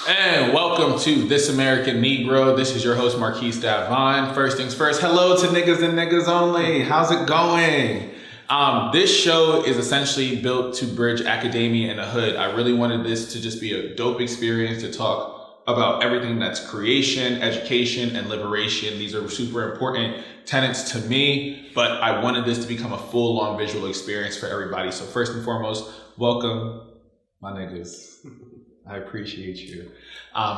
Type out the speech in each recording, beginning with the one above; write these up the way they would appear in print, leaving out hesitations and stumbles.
And welcome to This American Negro. This is your host, Marquise Davon. First things first, hello to niggas and niggas only. How's it going? This show is essentially built to bridge academia and the hood. I really wanted this to just be a dope experience to talk about everything that's creation, education, and liberation. These are super important tenets to me, but I wanted this to become a full-on visual experience for everybody. So first and foremost, welcome, my niggas. I appreciate you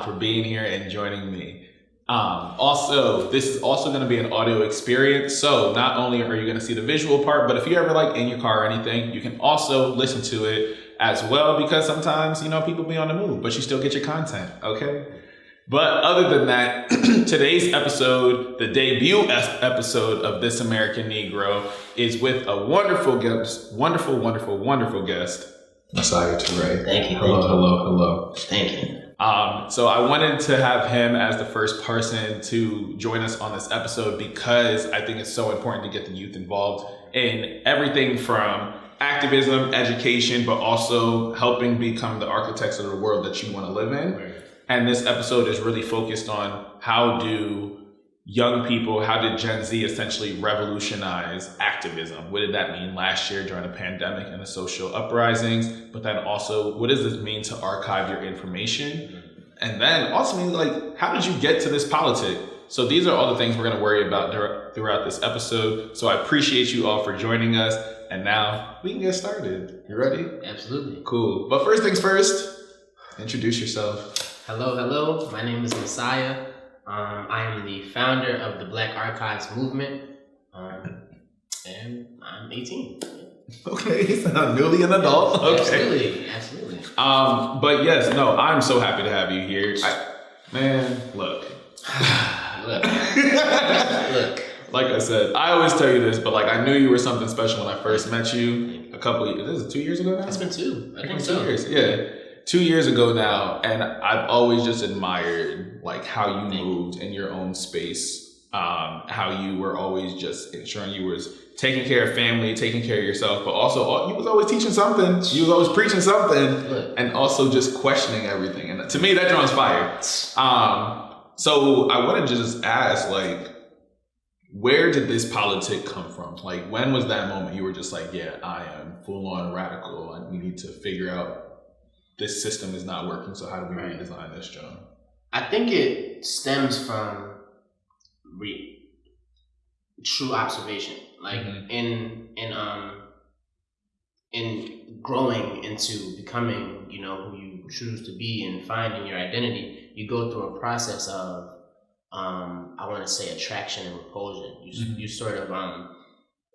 for being here and joining me. Also, this is also going to be an audio experience. So not only are you going to see the visual part, but if you're ever like in your car or anything, you can also listen to it as well, because sometimes, you know, people be on the move, but you still get your content, okay? But other than that, today's episode, the debut episode of This American Negro, is with a wonderful guest, wonderful guest, Messiah Toure. Thank you. Hello. Thank you. So I wanted to have him as the first person to join us on this episode because I think it's so important to get the youth involved in everything from activism, education, but also helping become the architects of the world that you want to live in. Right. And this episode is really focused on how did Gen Z essentially revolutionize activism? What did that mean last year during the pandemic and the social uprisings? But then also, what does this mean to archive your information? And then ultimately, like, how did you get to this politic? So these are all the things we're going to worry about throughout this episode. So I appreciate you all for joining us. And now we can get started. You ready? Absolutely. Cool. But first things first, introduce yourself. Hello. My name is Messiah. I am the founder of the Black Archives movement, and I'm 18. Okay, so I'm newly an adult. Okay. Absolutely. But yes, no, I'm so happy to have you here. Look. Look. Like I said, I always tell you this, but like I knew you were something special when I first met you a couple of years. This is 2 years ago now? It's been 2. I think 2 so. years, yeah. 2 years ago now, and I've always just admired like how you moved in your own space, how you were always just ensuring you was taking care of family, taking care of yourself, but also you was always teaching something, you was always preaching something, and also just questioning everything. And to me, that draws fire. So I wanted to just ask, like, where did this politic come from? Like, when was that moment you were just like, yeah, I am full on radical, and we need to figure out this system is not working, so how do we redesign this, John? I think it stems from true observation. Like in growing into becoming, you know, who you choose to be and finding your identity, you go through a process of I want to say attraction and repulsion. You sort of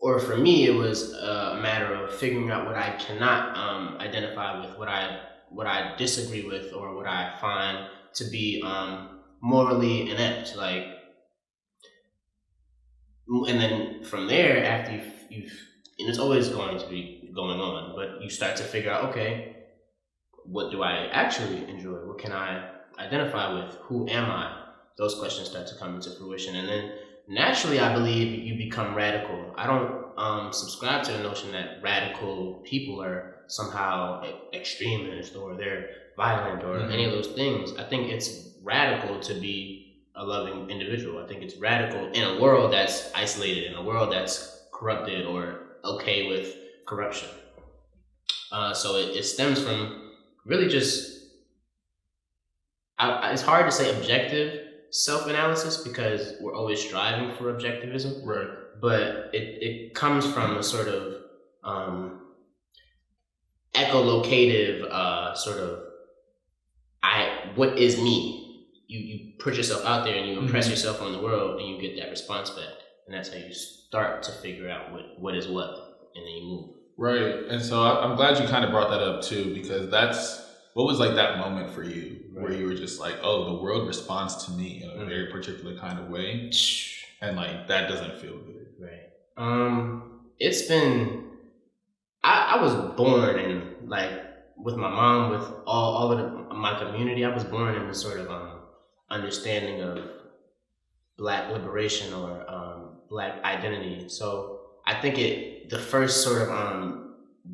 or for me it was a matter of figuring out what I cannot identify with, what I disagree with, or what I find to be morally inept, like, and then from there, after you've and it's always going to be going on, but you start to figure out, okay, what do I actually enjoy? What can I identify with? Who am I? Those questions start to come into fruition, and then naturally, I believe you become radical. I don't subscribe to the notion that radical people are somehow extremist or they're violent or any of those things. I think it's radical to be a loving individual. I think it's radical in a world that's isolated, in a world that's corrupted or okay with corruption. So it stems from really just, it's hard to say objective self-analysis because we're always striving for objectivism. Right. But it comes from a sort of echolocative sort of what is me? You put yourself out there and you impress yourself on the world and you get that response back. And that's how you start to figure out what is what, and then you move. Right. And so I'm glad you kind of brought that up too, because what was like that moment for you where you were just like, oh, the world responds to me in a very particular kind of way. And like, that doesn't feel good. Right. It's been, I was born in, like, with my mom, with all of my community, I was born in a sort of understanding of Black liberation or Black identity. So I think the first sort of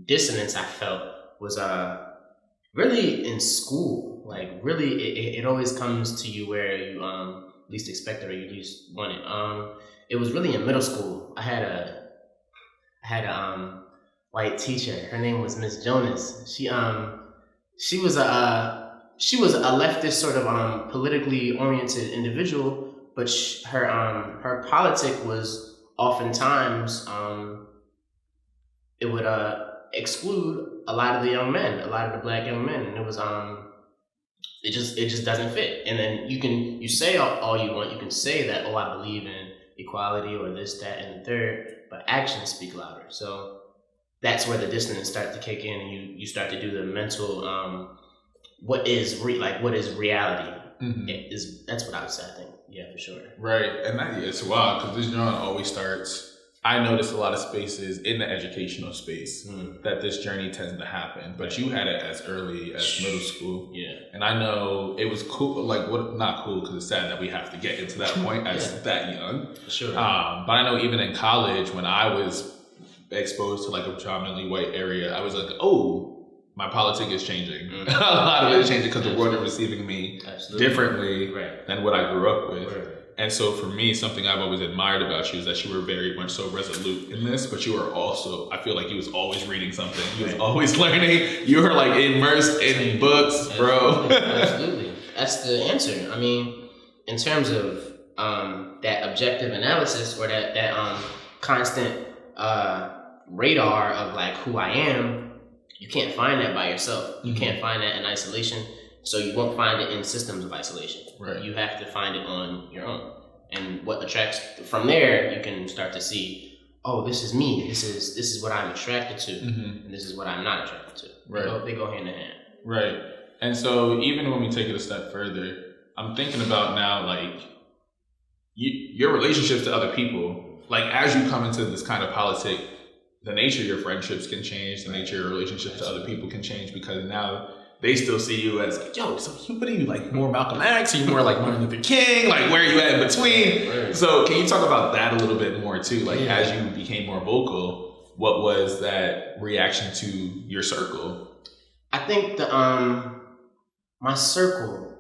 dissonance I felt was really in school. Like really, it always comes to you where you least expect it or you least want it. It was really in middle school. I had a white teacher. Her name was Miss Jonas. She was a leftist sort of politically oriented individual, but her politic was oftentimes it would exclude a lot of the young men, a lot of the black young men, and it was it just doesn't fit. And then you say all you want. You can say that, oh, I believe in equality or this, that, and the third, but actions speak louder. So that's where the dissonance starts to kick in, and you start to do the mental what is reality. That's what I would say. I think, yeah, for sure. Right, and it's wild because this journey always starts. I noticed a lot of spaces in the educational space that this journey tends to happen, but you had it as early as middle school. Yeah. And I know it was cool, not cool because it's sad that we have to get into that point as that young. Sure. But I know even in college, when I was exposed to like a predominantly white area, I was like, oh, my politic is changing. A lot of it is changing because the world is receiving me differently than what I grew up with. Right. And so for me, something I've always admired about you is that you were very much so resolute in this, but you were also, I feel like you was always reading something. You was always learning. You were like immersed in books, bro. Absolutely. That's the answer. I mean, in terms of that objective analysis or that constant radar of like who I am, you can't find that by yourself. You can't find that in isolation. So you won't find it in systems of isolation. Right. You have to find it on your own. And what attracts from there, you can start to see, oh, this is me. This is what I'm attracted to, and this is what I'm not attracted to. Right. They go hand in hand. Right. And so even when we take it a step further, I'm thinking about now, like your relationships to other people. Like as you come into this kind of politic, the nature of your friendships can change. The nature of your relationships to other people can change because now they still see you as like, yo, so what are you, like more Malcolm X? Are you more like Martin Luther King? Like where are you at in between? Right. So can you talk about that a little bit more too? Like as you became more vocal, what was that reaction to your circle? I think my circle,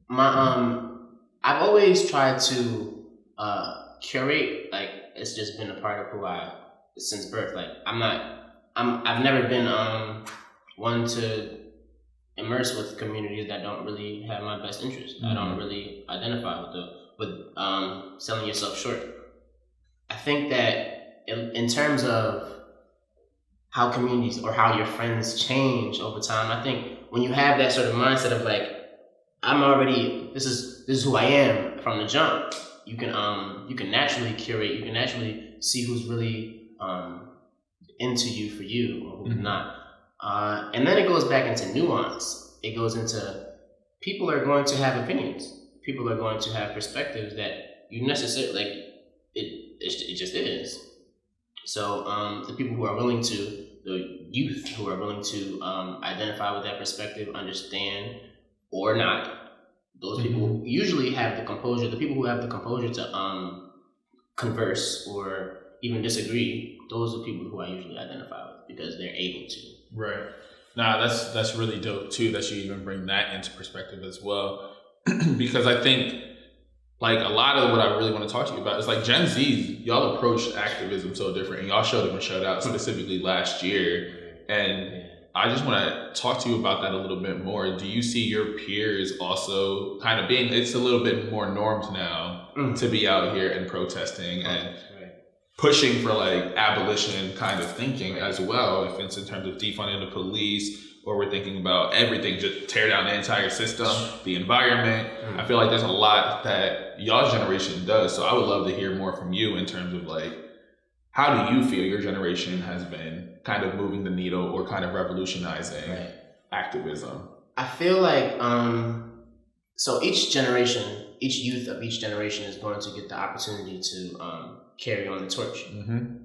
I've always tried to curate, like it's just been a part of who since birth. Like I've never been one to immerse with communities that don't really have my best interest. I don't really identify with selling yourself short. I think that in terms of how communities or how your friends change over time, I think when you have that sort of mindset of like, this is who I am from the jump, you can naturally curate, you can naturally see who's really into you for you or who's not. And then it goes back into nuance. It goes into people are going to have opinions. People are going to have perspectives that you necessarily, like, it just is. So the people who are willing to, the youth who are willing to identify with that perspective, understand or not, those people usually have the composure. The people who have the composure to converse or even disagree, those are people who I usually identify with because they're able to. Right. Nah, that's really dope too that you even bring that into perspective as well. Because I think like a lot of what I really want to talk to you about is like Gen Z, y'all approached activism so different and y'all showed up and showed out specifically last year. And I just want to talk to you about that a little bit more. Do you see your peers also kind of being, it's a little bit more normed now to be out here and protesting and pushing for like abolition kind of thinking as well, if it's in terms of defunding the police or we're thinking about everything, just tear down the entire system, the environment. I feel like there's a lot that y'all's generation does. So I would love to hear more from you in terms of like, how do you feel your generation has been kind of moving the needle or kind of revolutionizing activism? I feel like, so each generation, each youth of each generation is going to get the opportunity to carry on the torch.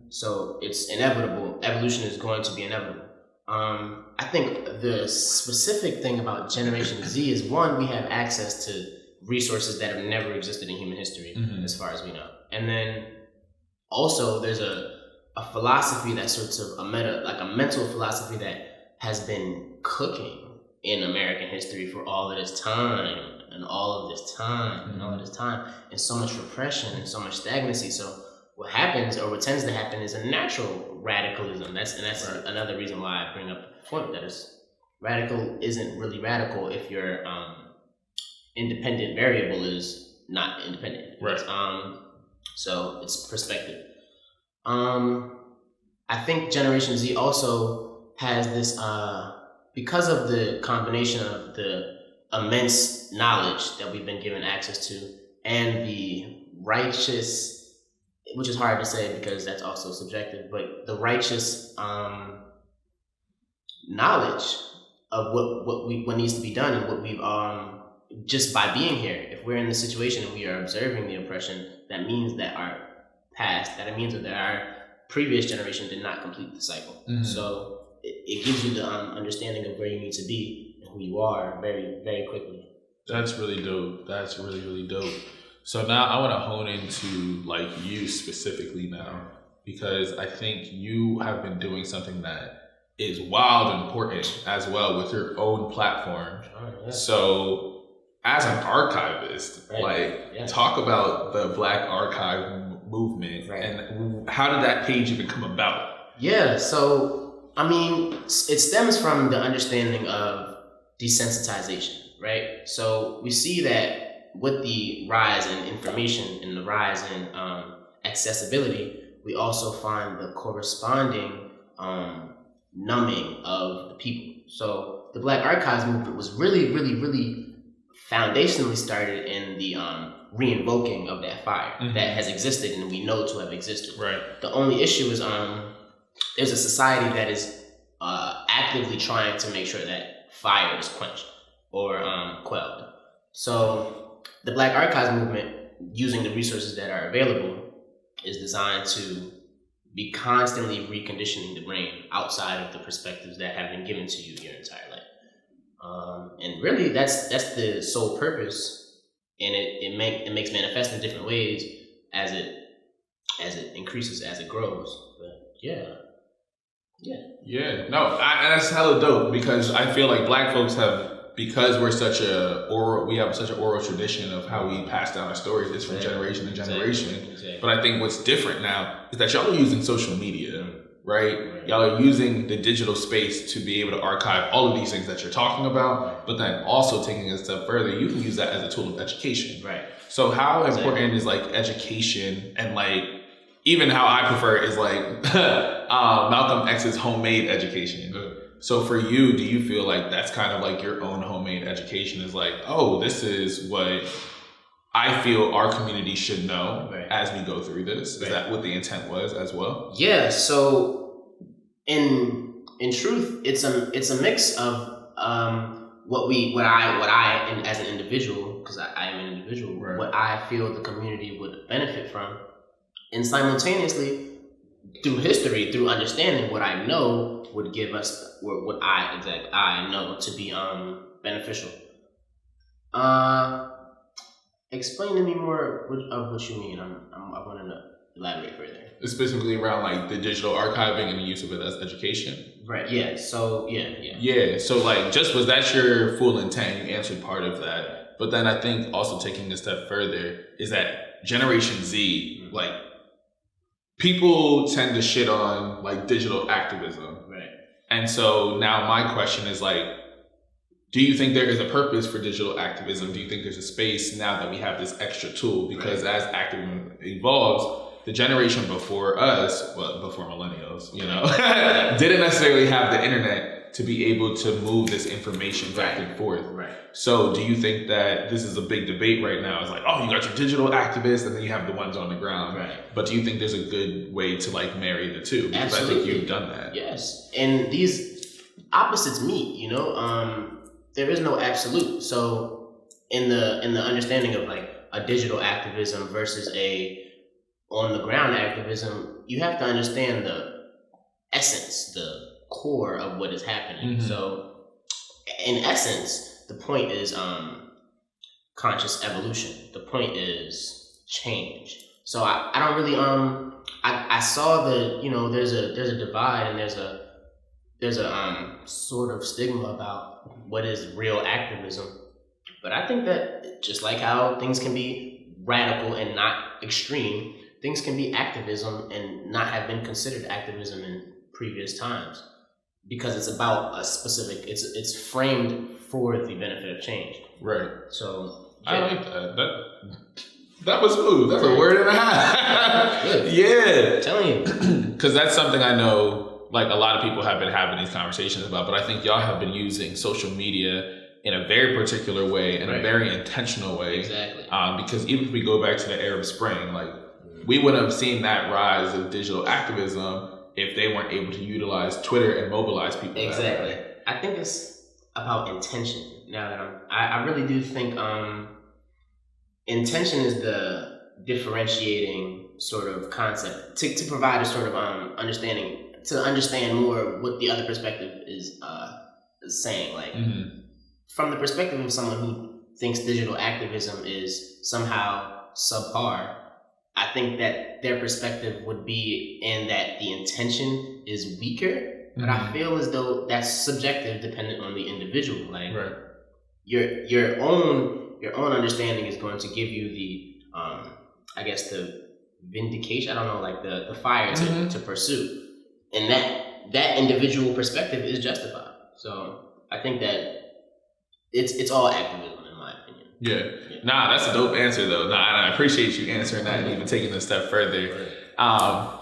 So it's inevitable. Evolution is going to be inevitable. I think the specific thing about Generation Z is, one, we have access to resources that have never existed in human history, as far as we know. And then also there's a philosophy that's sort of a mental philosophy that has been cooking in American history for all of this time and all of this time and all of this time, and so much repression and so much stagnancy. So what happens, or what tends to happen, is a natural radicalism. That's another reason why I bring up the point that is radical isn't really radical if your independent variable is not independent. Right. So it's perspective. I think Generation Z also has this, because of the combination of the immense knowledge that we've been given access to and the righteous, which is hard to say because that's also subjective, but the righteous knowledge of what needs to be done and what we've just by being here. If we're in this situation and we are observing the oppression, that means that our past, that it means that our previous generation did not complete the cycle. So it gives you the understanding of where you need to be and who you are very, very quickly. That's really dope. That's really, really dope. So now I want to hone into like you specifically now, because I think you have been doing something that is wild and important as well with your own platform. So as an archivist, talk about the Black Archive movement and how did that page even come about? Yeah, so I mean, it stems from the understanding of desensitization, right? So we see that with the rise in information and the rise in accessibility, we also find the corresponding numbing of the people. So the Black Archives movement was really, really, really foundationally started in the re-invoking of that fire that has existed and we know to have existed. Right. The only issue is there's a society that is actively trying to make sure that fire is quenched or quelled. So the Black Archives movement, using the resources that are available, is designed to be constantly reconditioning the brain outside of the perspectives that have been given to you your entire life. And really, that's the sole purpose, and it makes manifest in different ways as it increases, as it grows. But yeah. No, that's hella dope, because I feel like Black folks have, because we're we have such an oral tradition of how we pass down our stories. It's from generation to generation. Exactly. But I think what's different now is that y'all are using social media. Right? Y'all are using the digital space to be able to archive all of these things that you're talking about, but then also taking it a step further, you can use that as a tool of education. Right. So how important is like education, and like even how I prefer is like Malcolm X's homemade education. So for you, do you feel like that's kind of like your own homemade education is like, oh, this is what I feel our community should know as we go through this? Is that what the intent was as well? Yeah. So in truth, it's a mix of what I and as an individual, because I am an individual, what I feel the community would benefit from, and simultaneously through history, through understanding what I know would give us what I know to be beneficial. Explain to me more of what you mean. I want to elaborate further. Specifically around like the digital archiving and the use of it as education. Right. Yeah. So yeah. Yeah. So like, was that your full intent? You answered part of that, but then I think also taking a step further is that Generation Z, like people tend to shit on like digital activism. Right. And so now my question is like, do you think there is a purpose for digital activism? Do you think there's a space now that we have this extra tool? Because as activism evolves, the generation before us, well, before millennials, didn't necessarily have the internet to be able to move this information back and forth. Right. So do you think that this is a big debate right now? It's like, oh, you got your digital activists and then you have the ones on the ground. Right. But do you think there's a good way to like marry the two? Because Absolutely. I think you've done that. Yes. And these opposites meet, there is no absolute. So in the understanding of like a digital activism versus a on the ground activism, you have to understand the essence, the core of what is happening. Mm-hmm. So in essence, the point is conscious evolution. The point is change. So I don't really I saw the there's a divide and there's there's a sort of stigma about what is real activism. But I think that just like how things can be radical and not extreme, things can be activism and not have been considered activism in previous times, because it's about a specific. It's framed for the benefit of change. Right. So I like that. That was smooth. That's a word and a half. Yeah. I'm telling you. Because that's something I know, like, a lot of people have been having these conversations about, but I think y'all have been using social media in a very particular way, in a very intentional way. Exactly. Because even if we go back to the Arab Spring, like, we wouldn't have seen that rise of digital activism if they weren't able to utilize Twitter and mobilize people. Exactly. I think it's about intention. Now that I really do think intention is the differentiating sort of concept to provide a sort of understanding, to understand more what the other perspective is saying. Like, from the perspective of someone who thinks digital activism is somehow subpar, I think that their perspective would be in that the intention is weaker, but I feel as though that's subjective, dependent on the individual. Like, your own understanding is going to give you the I guess the vindication. I don't know, like the fire to pursue, and that individual perspective is justified. So I think that it's all activism, in my opinion. Yeah. Nah, that's a dope answer though. Nah, and I appreciate you answering that and even taking it a step further.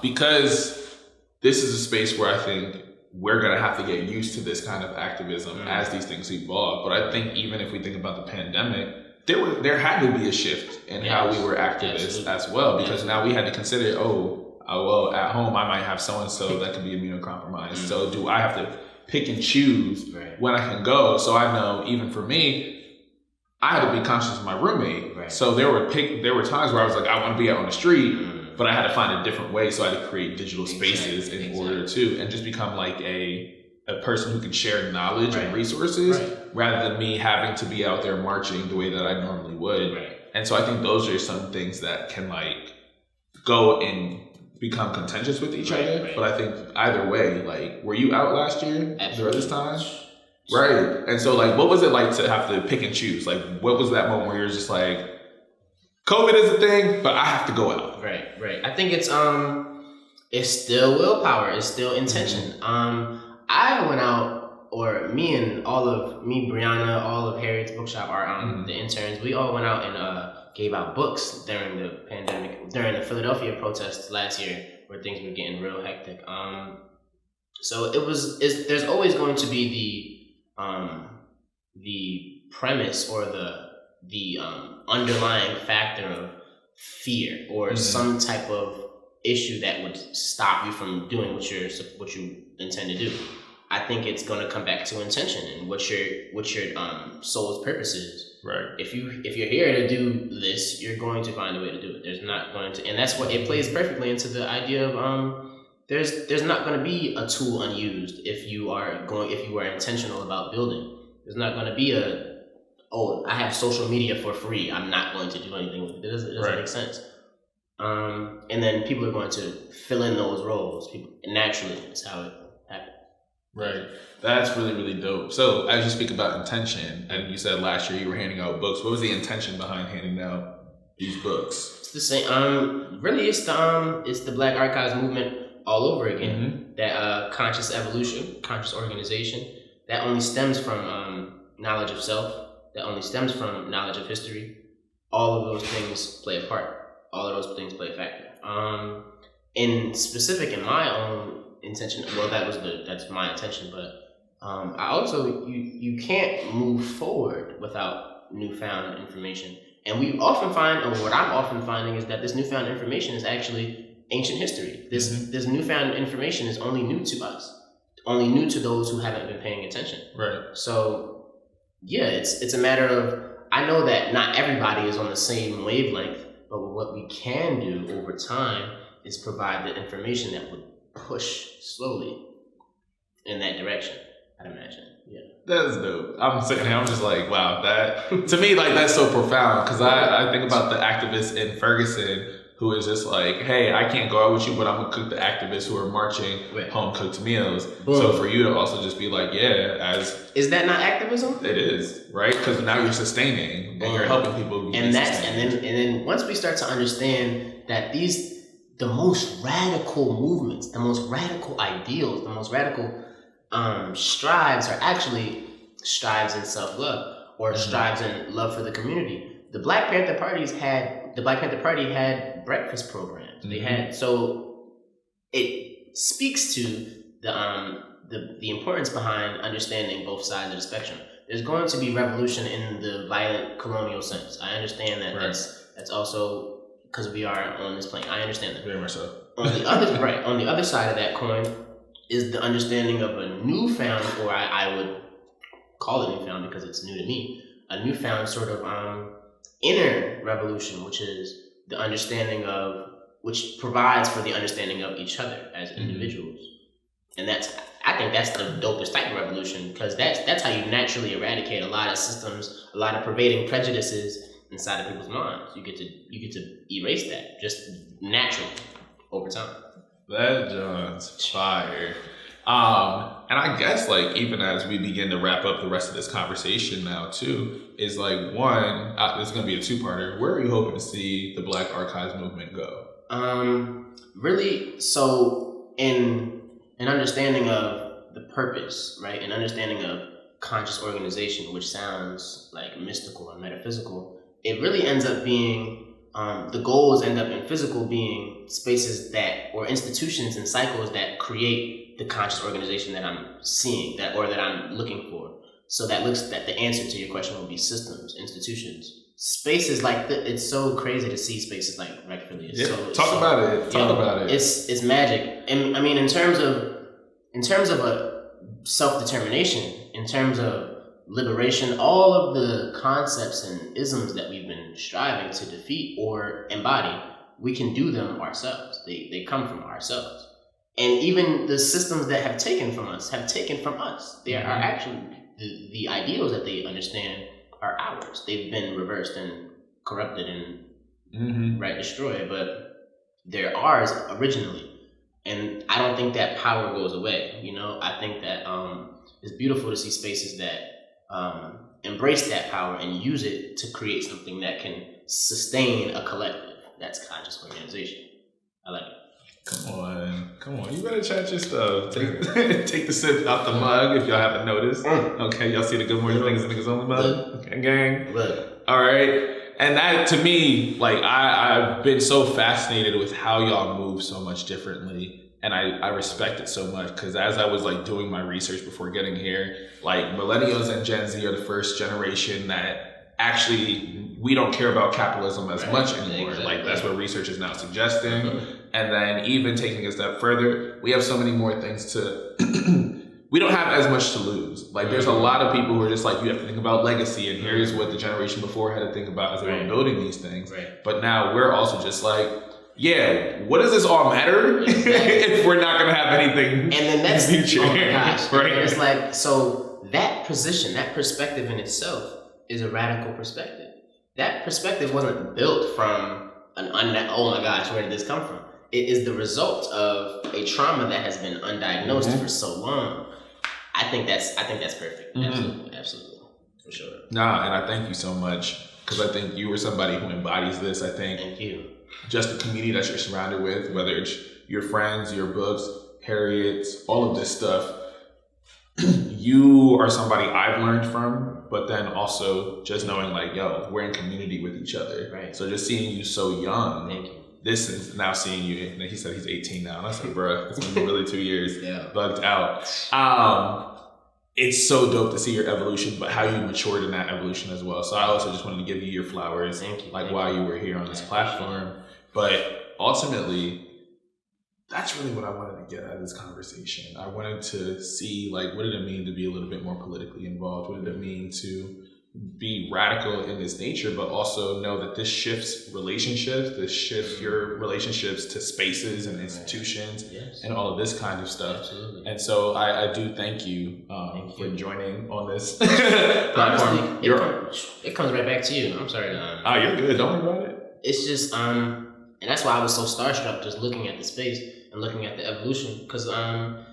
Because this is a space where I think we're gonna have to get used to this kind of activism as these things evolve. But I think even if we think about the pandemic, there had to be a shift in how we were activists as well, because now we had to consider, well, at home I might have so-and-so that could be immunocompromised. So do I have to pick and choose when I can go? So I know even for me, I had to be conscious of my roommate. So there were times where I was like, I want to be out on the street, but I had to find a different way. So I had to create digital spaces in order to, and just become like a person who can share knowledge and resources rather than me having to be out there marching the way that I normally would. And so I think those are some things that can like go and become contentious with each other. But I think either way, like, were you out last year? During this time? Right. And so like, what was it like to have to pick and choose? Like, what was that moment where you're just like, COVID is a thing, but I have to go out? Right. I think it's still willpower. It's still intention. I went out, or Brianna, all of Harriet's Bookshop, the interns, we all went out and gave out books during the pandemic, during the Philadelphia protests last year, where things were getting real hectic. So there's always going to be the premise or the underlying factor of fear or some type of issue that would stop you from doing what you intend to do. I think it's going to come back to intention and what your soul's purpose is. Right. If you're here to do this, you're going to find a way to do it. There's not going to, and that's what it plays perfectly into the idea of there's not going to be a tool unused if you are intentional about building. There's not going to be I have social media for free, I'm not going to do anything with it. It doesn't make sense. And then people are going to fill in those roles. Naturally, that's how it happens. Right. That's really, really dope. So as you speak about intention, and you said last year you were handing out books, what was the intention behind handing out these books? It's the same. Really, it's the Black Archives movement all over again. That conscious evolution, conscious organization, that only stems from knowledge of self, that only stems from knowledge of history. All of those things play a part. All of those things play a factor. In specific, in my own intention, well, that's my intention, but I also, you can't move forward without newfound information. And we often find, or what I'm often finding, is that this newfound information is actually ancient history. This newfound information is only new to us, only new to those who haven't been paying attention. Right. So, yeah, it's a matter of, I know that not everybody is on the same wavelength, but what we can do over time is provide the information that would push slowly in that direction, I'd imagine. Yeah. That's dope. I'm sitting here, I'm just like, wow, that, to me, like, that's so profound, because I think about the activists in Ferguson who is just like, hey, I can't go out with you, but I'm gonna cook the activists who are marching home cooked meals. Boom. So for you to also just be like, is that not activism? It is, right? Because now you're sustaining and you're helping people. And then once we start to understand that the most radical movements, the most radical ideals, the most radical strives are actually strives in self-love or strives in love for the community. The Black Panther Party had breakfast programs. They had, so it speaks to the importance behind understanding both sides of the spectrum. There's going to be revolution in the violent colonial sense. I understand that that's also because we are on this plane. I understand that. Very much so. On the other side of that coin is the understanding of a newfound, or I would call it newfound because it's new to me, a newfound sort of inner revolution, which is the understanding of, which provides for the understanding of each other as individuals. And I think that's the dopest type of revolution, because that's how you naturally eradicate a lot of systems, a lot of pervading prejudices inside of people's minds. You get to erase that just naturally over time. That John's fire. And I guess like even as we begin to wrap up the rest of this conversation now too, is like one, this is gonna be a two-parter. Where are you hoping to see the Black Archives movement go? Really, so in an understanding of the purpose, right? An understanding of conscious organization, which sounds like mystical and metaphysical, it really ends up being, the goals end up in physical being spaces that, or institutions and cycles that create the conscious organization that I'm seeing, that I'm looking for. So that the answer to your question will be systems, institutions. Spaces like it's so crazy to see spaces like Rec Philly. Talk about it. It's magic. And I mean, in terms of a self-determination, in terms of liberation, all of the concepts and isms that we've been striving to defeat or embody, we can do them ourselves. They come from ourselves. And even the systems that have taken from us. They are actually, the ideals that they understand are ours. They've been reversed and corrupted and destroyed, but they're ours originally. And I don't think that power goes away. You know, I think that it's beautiful to see spaces that embrace that power and use it to create something that can sustain a collective. That's conscious organization. I like it. Come on. You better chat your stuff. Take the sip out the mug if y'all haven't noticed. Okay, y'all see the good morning niggas and niggas on the mug? Okay, gang. All right. And that, to me, like, I've been so fascinated with how y'all move so much differently. And I respect it so much, because as I was like doing my research before getting here, like millennials and Gen Z are the first generation that actually, we don't care about capitalism as much anymore. Exactly. Like that's what research is now suggesting. And then even taking a step further, we have so many more things to, we don't have as much to lose. Like there's a lot of people who are just like, you have to think about legacy, and here's what the generation before had to think about as they were building these things. But now we're also just like, yeah, what does this all matter if we're not going to have anything and then that's, in the future? Oh my gosh. Right? It's like, so that position, that perspective in itself is a radical perspective. That perspective wasn't built from oh my gosh, where did this come from? It is the result of a trauma that has been undiagnosed for so long. I think that's perfect. Absolutely. For sure. Nah, and I thank you so much, because I think you are somebody who embodies this. I think thank you. Just the community that you're surrounded with, whether it's your friends, your books, Harriet's, all of this stuff, you are somebody I've learned from, but then also just knowing like, yo, we're in community with each other. Right. So just seeing you so young. Thank you. This is now seeing you, and he said he's 18 now. And I said, bruh, it's been really 2 years. Bugged out. It's so dope to see your evolution, but how you matured in that evolution as well. So I also just wanted to give you your flowers. Thank you. Like while you were here on this platform. But ultimately, that's really what I wanted to get out of this conversation. I wanted to see, like, what did it mean to be a little bit more politically involved? What did it mean to be radical in this nature, but also know that this shifts relationships, this shifts your relationships to spaces and institutions and all of this kind of stuff. Absolutely. And so I do thank you for joining on this platform. Honestly, it comes right back to you. I'm sorry. You're good. Don't worry about it. It's just, and and that's why I was so starstruck just looking at the space and looking at the evolution, because I'm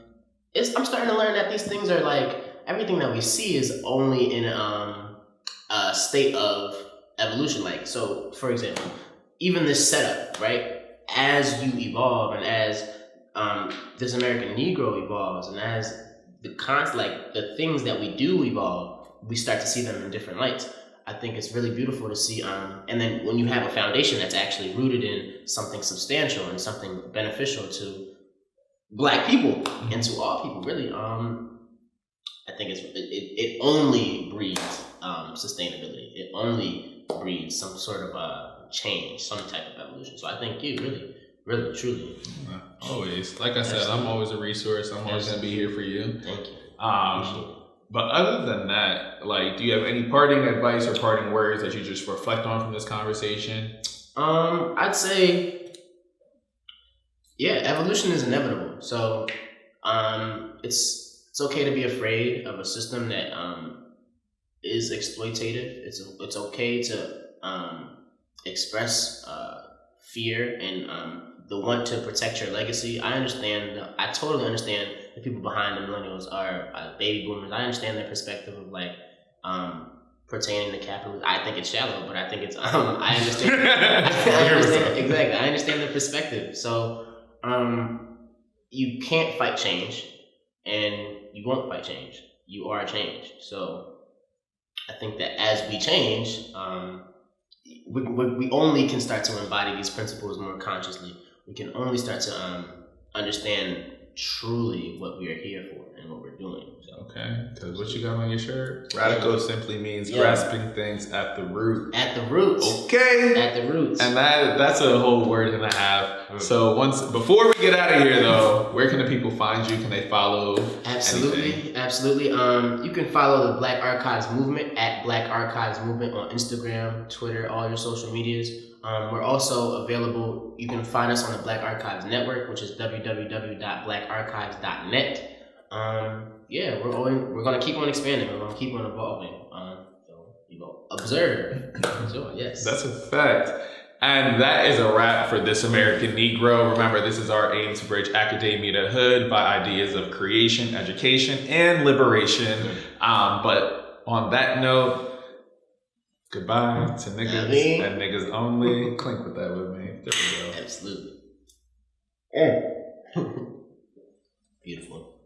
starting to learn that these things are like, everything that we see is only in a state of evolution. Like, so for example, even this setup, right? As you evolve, and as this American Negro evolves, and as the things that we do evolve, we start to see them in different lights. I think it's really beautiful to see, and then when you have a foundation that's actually rooted in something substantial and something beneficial to Black people and to all people, really, I think it only breeds sustainability. It only breeds some sort of change, some type of evolution. So I think you really, truly. Always. Like I said, I'm always a resource. I'm always going to be here for you. Thank you. But other than that, like, do you have any parting advice or parting words that you just reflect on from this conversation? I'd say, evolution is inevitable. So it's okay to be afraid of a system that is exploitative. It's okay to express fear and the want to protect your legacy. I totally understand the people behind the millennials are baby boomers. I understand their perspective of like pertaining to capitalism. I think it's shallow, but I think it's I understand. I understand exactly. I understand their perspective. So you can't fight change, and you won't fight change. You are change. So I think that as we change, we only can start to embody these principles more consciously. We can only start to understand truly what we are here for and what we're doing. So. Okay, because what you got on your shirt? Radical simply means grasping things at the root. At the roots. Okay. At the roots. And that's a whole word and a half. So before we get out of here though, where can the people find you? Can they follow? Absolutely. You can follow the Black Archives Movement at Black Archives Movement on Instagram, Twitter, all your social medias. We're also available. You can find us on the Black Archives Network, which is www.blackarchives.net. We're gonna keep on expanding. We're gonna keep on evolving. Observe. So yes, that's a fact. And that is a wrap for This American Negro. Remember, this is our aim to bridge academia to hood by ideas of creation, education, and liberation. But on that note, goodbye to niggas and niggas only. Clink with that with me. There we go. Absolutely. Beautiful.